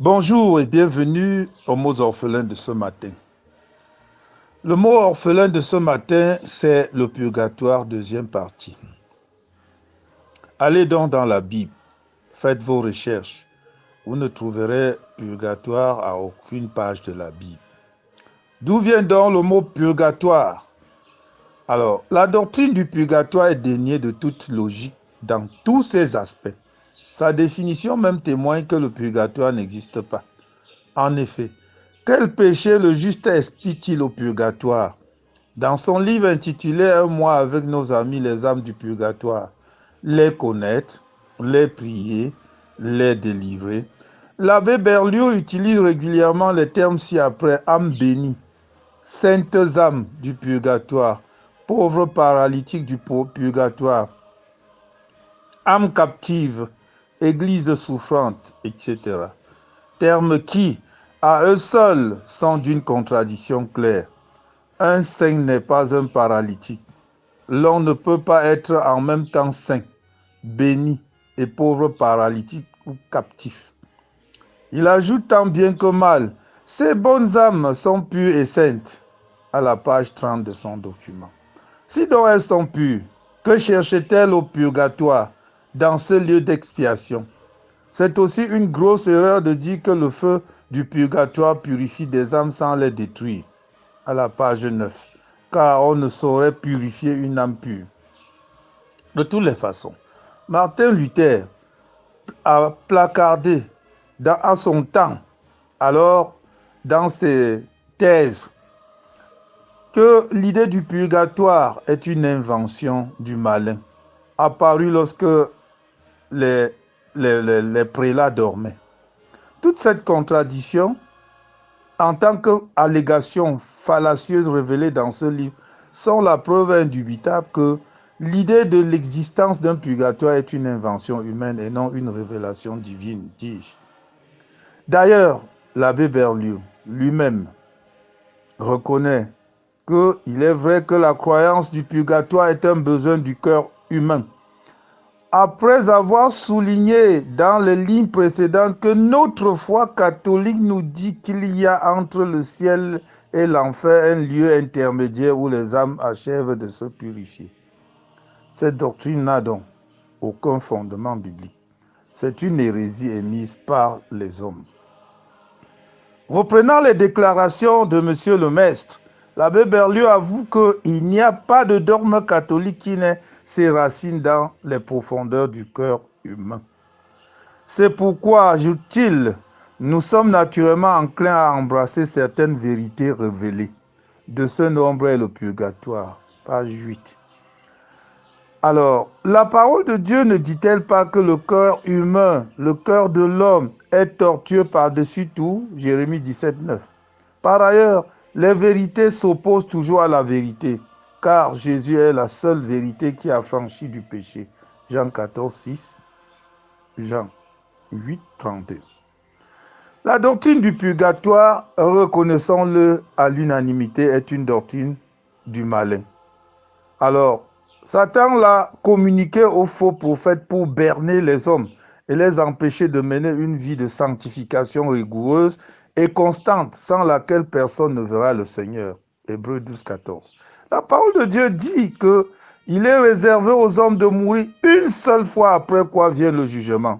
Bonjour et bienvenue aux mots orphelins de ce matin. Le mot orphelin de ce matin, c'est le purgatoire, deuxième partie. Allez donc dans la Bible, faites vos recherches. Vous ne trouverez purgatoire à aucune page de la Bible. D'où vient donc le mot purgatoire? Alors, la doctrine du purgatoire est dénuée de toute logique dans tous ses aspects. Sa définition même témoigne que le purgatoire n'existe pas. En effet, quel péché le juste expie-t-il au purgatoire? Dans son livre intitulé « Un mois avec nos amis les âmes du purgatoire », les connaître, les prier, les délivrer, l'abbé Berlioz utilise régulièrement les termes ci-après « âmes bénies »,« saintes âmes du purgatoire »,« pauvres paralytiques du purgatoire »,« âmes captives »,« église souffrante », etc. Termes qui, à eux seuls, sont d'une contradiction claire. Un saint n'est pas un paralytique. L'on ne peut pas être en même temps saint, béni et pauvre paralytique ou captif. Il ajoute tant bien que mal, ces bonnes âmes sont pures et saintes, à la page 30 de son document. Si donc elles sont pures, que cherchent-elles au purgatoire, dans ce lieu d'expiation? C'est aussi une grosse erreur de dire que le feu du purgatoire purifie des âmes sans les détruire, à la page 9, car on ne saurait purifier une âme pure. De toutes les façons, Martin Luther a placardé à son temps, alors dans ses thèses, que l'idée du purgatoire est une invention du malin, apparue lorsque les prélats dormaient. Toute cette contradiction, en tant qu'allégation fallacieuse révélée dans ce livre, sont la preuve indubitable que l'idée de l'existence d'un purgatoire est une invention humaine et non une révélation divine, dis-je. D'ailleurs, l'abbé Berlioz lui-même reconnaît qu'il est vrai que la croyance du purgatoire est un besoin du cœur humain. Après avoir souligné dans les lignes précédentes que notre foi catholique nous dit qu'il y a entre le ciel et l'enfer un lieu intermédiaire où les âmes achèvent de se purifier. Cette doctrine n'a donc aucun fondement biblique. C'est une hérésie émise par les hommes. Reprenant les déclarations de M. le Maistre, l'abbé Berlioz avoue qu'il n'y a pas de dogme catholique qui n'ait ses racines dans les profondeurs du cœur humain. C'est pourquoi, ajoute-t-il, nous sommes naturellement enclins à embrasser certaines vérités révélées. De ce nombre est le purgatoire, page 8. Alors, la parole de Dieu ne dit-elle pas que le cœur humain, le cœur de l'homme, est tortueux par-dessus tout? Jérémie 17, 9. Par ailleurs, les vérités s'opposent toujours à la vérité, car Jésus est la seule vérité qui a franchi du péché. Jean 14, 6, Jean 8, 32. La doctrine du purgatoire, reconnaissons-le à l'unanimité, est une doctrine du malin. Alors, Satan l'a communiqué aux faux prophètes pour berner les hommes et les empêcher de mener une vie de sanctification rigoureuse et constante, sans laquelle personne ne verra le Seigneur. Hébreux 12, 14. La parole de Dieu dit qu'il est réservé aux hommes de mourir une seule fois, après quoi vient le jugement.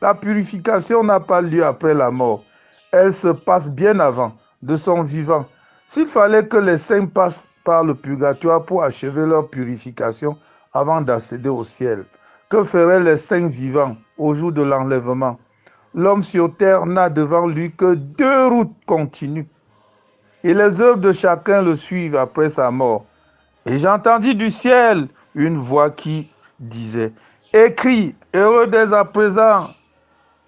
La purification n'a pas lieu après la mort. Elle se passe bien avant, de son vivant. S'il fallait que les saints passent par le purgatoire pour achever leur purification avant d'accéder au ciel, que feraient les saints vivants au jour de l'enlèvement? L'homme sur terre n'a devant lui que deux routes continues, et les œuvres de chacun le suivent après sa mort. Et j'entendis du ciel une voix qui disait: écris, heureux dès à présent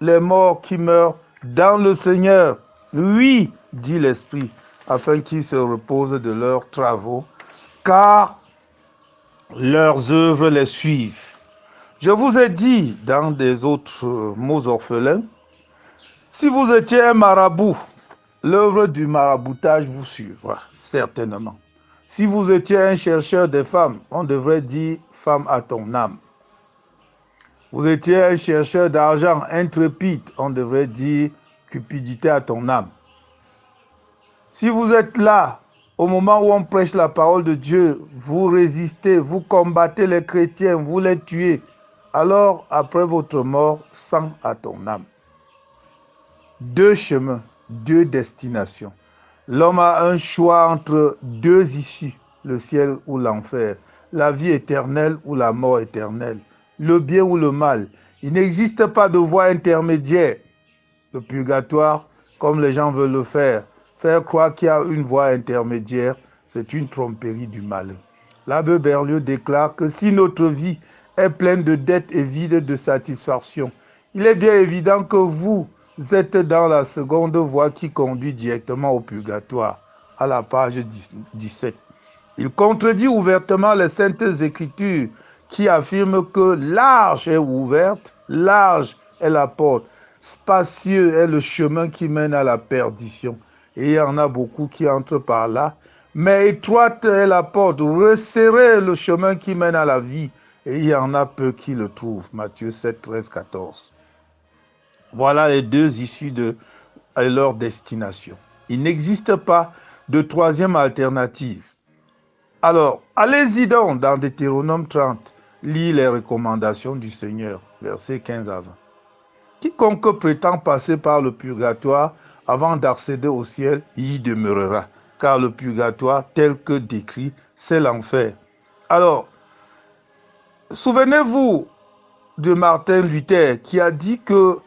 les morts qui meurent dans le Seigneur. Oui, dit l'Esprit, afin qu'ils se reposent de leurs travaux, car leurs œuvres les suivent. Je vous ai dit dans des autres mots orphelins, si vous étiez un marabout, l'œuvre du maraboutage vous suivra, certainement. Si vous étiez un chercheur de femmes, on devrait dire femme à ton âme. Vous étiez un chercheur d'argent intrépide, on devrait dire cupidité à ton âme. Si vous êtes là, au moment où on prêche la parole de Dieu, vous résistez, vous combattez les chrétiens, vous les tuez, alors après votre mort, sang à ton âme. Deux chemins, deux destinations. L'homme a un choix entre deux issues, le ciel ou l'enfer, la vie éternelle ou la mort éternelle, le bien ou le mal. Il n'existe pas de voie intermédiaire. Le purgatoire, comme les gens veulent le faire croire qu'il y a une voie intermédiaire, c'est une tromperie du malin. L'abbé Berliot déclare que si notre vie est pleine de dettes et vide de satisfaction, il est bien évident que vous êtes dans la seconde voie qui conduit directement au purgatoire, à la page 17. Il contredit ouvertement les saintes écritures qui affirment que large est ouverte, large est la porte, spacieux est le chemin qui mène à la perdition. Et il y en a beaucoup qui entrent par là. Mais étroite est la porte, resserré le chemin qui mène à la vie. Et il y en a peu qui le trouvent. Matthieu 7, 13, 14. Voilà les deux issues de leur destination. Il n'existe pas de troisième alternative. Alors, allez-y donc dans Deutéronome 30. Lis les recommandations du Seigneur, versets 15 à 20. Quiconque prétend passer par le purgatoire avant d'accéder au ciel, y demeurera. Car le purgatoire, tel que décrit, c'est l'enfer. Alors, souvenez-vous de Martin Luther qui a dit que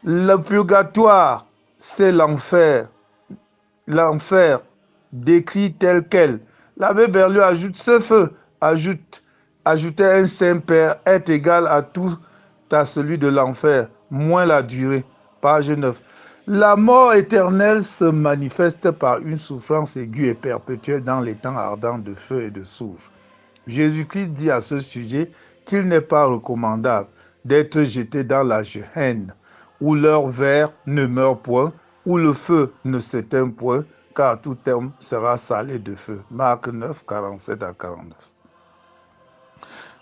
le purgatoire, c'est l'enfer. L'enfer décrit tel quel. L'abbé Berliot ajoute ce feu, ajouter un Saint-Père est égal à tout à celui de l'enfer, moins la durée. Page 9. La mort éternelle se manifeste par une souffrance aiguë et perpétuelle dans les temps ardents de feu et de soufre. Jésus-Christ dit à ce sujet qu'il n'est pas recommandable d'être jeté dans la Géhenne, où leur ver ne meurt point, où le feu ne s'éteint point, car tout homme sera salé de feu. Marc 9, 47 à 49.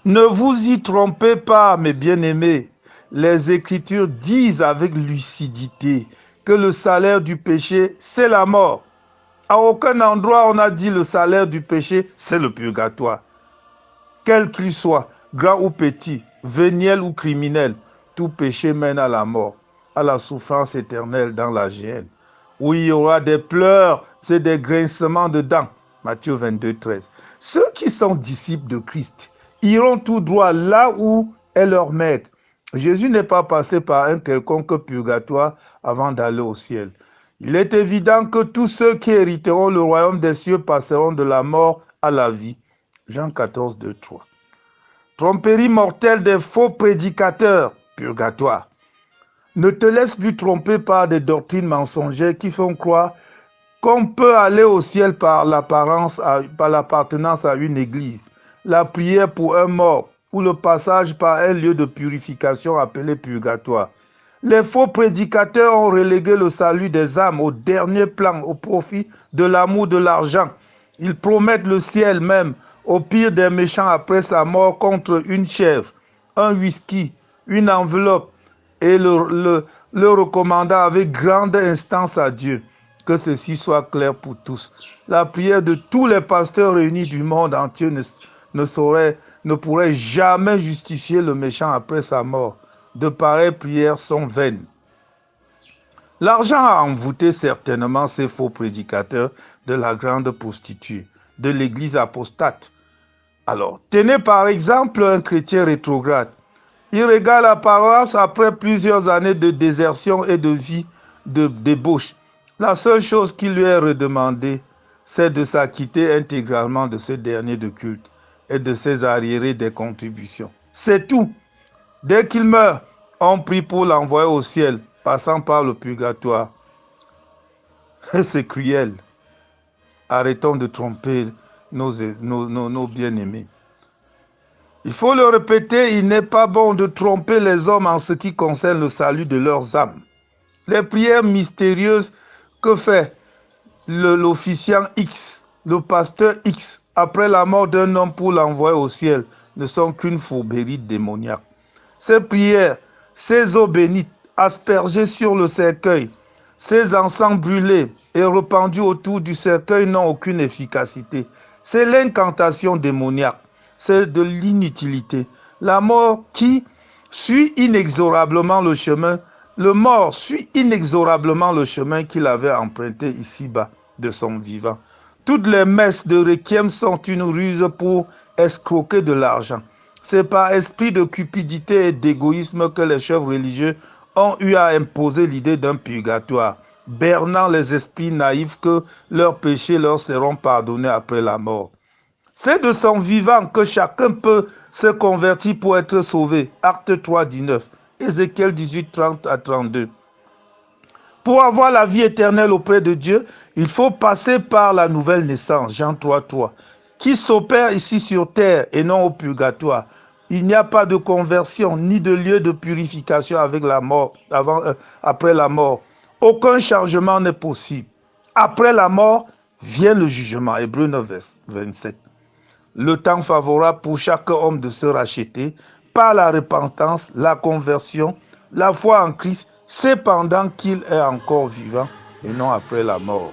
Ne vous y trompez pas, mes bien-aimés. Les Écritures disent avec lucidité que le salaire du péché, c'est la mort. À aucun endroit on a dit le salaire du péché, c'est le purgatoire. Quel qu'il soit, grand ou petit, véniel ou criminel, tout péché mène à la mort, à la souffrance éternelle dans la géhenne, où il y aura des pleurs et des grincements de dents. Matthieu 22, 13. Ceux qui sont disciples de Christ iront tout droit là où est leur maître. Jésus n'est pas passé par un quelconque purgatoire avant d'aller au ciel. Il est évident que tous ceux qui hériteront le royaume des cieux passeront de la mort à la vie. Jean 14, 2, 3. Tromperie mortelle des faux prédicateurs, purgatoire. Ne te laisse plus tromper par des doctrines mensongères qui font croire qu'on peut aller au ciel par l'appartenance à une église, la prière pour un mort ou le passage par un lieu de purification appelé purgatoire. Les faux prédicateurs ont relégué le salut des âmes au dernier plan au profit de l'amour de l'argent. Ils promettent le ciel même au pire des méchants après sa mort contre une chèvre, un whisky, une enveloppe et le recommandant avec grande instance à Dieu. Que ceci soit clair pour tous. La prière de tous les pasteurs réunis du monde entier ne pourrait jamais justifier le méchant après sa mort. De pareilles prières sont vaines. L'argent a envoûté certainement ces faux prédicateurs de la grande prostituée, de l'église apostate. Alors, tenez par exemple un chrétien rétrograde. Il regarde la paroisse après plusieurs années de désertion et de vie de débauche. La seule chose qui lui est redemandée, c'est de s'acquitter intégralement de ces derniers de culte et de ses arriérés des contributions. C'est tout. Dès qu'il meurt, on prie pour l'envoyer au ciel, passant par le purgatoire. C'est cruel. Arrêtons de tromper nos bien-aimés. Il faut le répéter, il n'est pas bon de tromper les hommes en ce qui concerne le salut de leurs âmes. Les prières mystérieuses que fait l'officiant X, le pasteur X, après la mort d'un homme pour l'envoyer au ciel, ne sont qu'une fourberie démoniaque. Ces prières, ces eaux bénites aspergées sur le cercueil, Ces encens brûlés et répandus autour du cercueil n'ont aucune efficacité. C'est l'incantation démoniaque, c'est de l'inutilité. La mort qui suit inexorablement le chemin, le mort suit inexorablement le chemin qu'il avait emprunté ici-bas de son vivant. Toutes les messes de requiem sont une ruse pour escroquer de l'argent. C'est par esprit de cupidité et d'égoïsme que les chefs religieux ont eu à imposer l'idée d'un purgatoire, bernant les esprits naïfs que leurs péchés leur seront pardonnés après la mort. C'est de son vivant que chacun peut se convertir pour être sauvé. Acte 3, 19. Ézéchiel 18, 30 à 32. Pour avoir la vie éternelle auprès de Dieu, il faut passer par la nouvelle naissance, Jean 3, 3, qui s'opère ici sur terre et non au purgatoire. Il n'y a pas de conversion ni de lieu de purification avec la mort, après la mort. Aucun changement n'est possible. Après la mort vient le jugement. Hébreux 9, 27. Le temps favorable pour chaque homme de se racheter par la repentance, la conversion, la foi en Christ, c'est pendant qu'il est encore vivant et non après la mort.